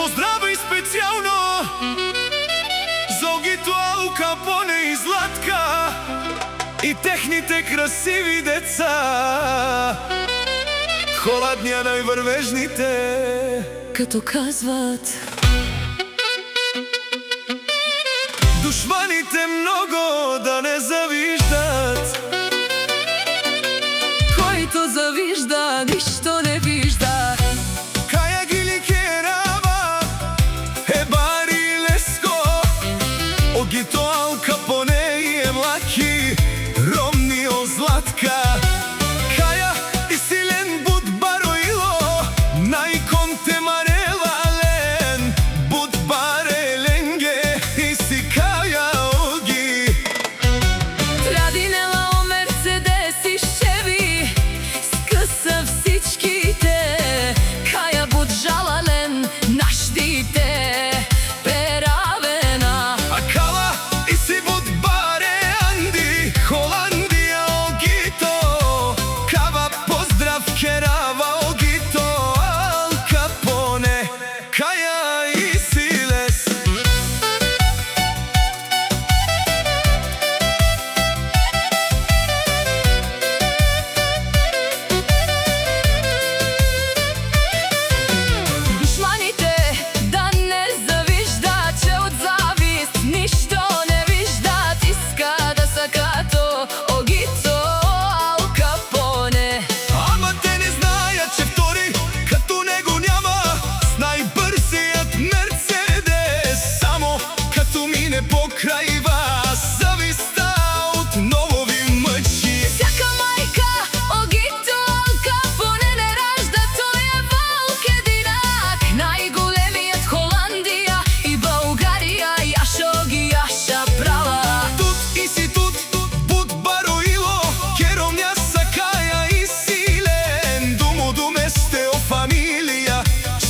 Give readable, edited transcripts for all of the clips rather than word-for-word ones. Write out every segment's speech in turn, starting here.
Поздрави специјално за Огито, Ал Капоне и Златка и техните красиви деца. Холаднија најврвежните, като казват душманите много да не завиждат. Който завижда, ништо не вижда. Каја ги керава е Бари Леско, Огито, Ал Капоне и Емлаки, Ромнио, Златка. Каја и Силен Буд Бароило, најконте Марелален, Буд Бареленге и си Каја Оги. Традинела о Мерцедес и Шеви, скъса всичките. Каја Буд Жалален, наштите Перавена. Акала и си Буд Баре Анди, Холандија Огито. Кава поздрав керава Огито, Ал Капоне, Каја и Силес. Душманите да не завиждат, че от завист ништо не виждат. Иска да са като Огито, Ал Капоне. Ама те не знаят, че втори като него няма, с најбрзият Мерцедес. Само като мине покрај вас, зависта отново ви мъчи. Всяка майка Огито, Ал Капоне не ражда, той е вълк единак. Най-големият Холандија и Българија, Јашо ги јаша права. Тут и си тут, Буд Бароило, Керомња са Каја и Силен. Думо думе сте о фамилија,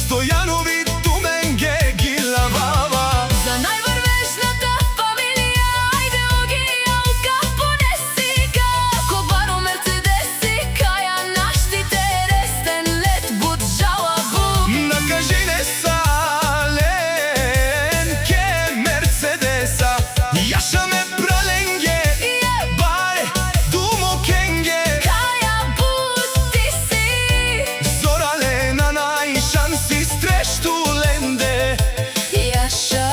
Стојанови думенге ги лавава. За најврвежната фамилија, ајде Оги, Ал Капоне сега. Ко Баро Мерцедес и Каја, наштите рестен лет Буд Жалабу. Накажи не сален ке Мерцедеса, Јаша ме праленге, Баре думо кенге. Каја Буд ти си, Зоралена најшанси срешту ленде. Јаша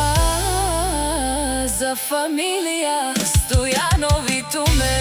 за фамилија, Стојанови туме.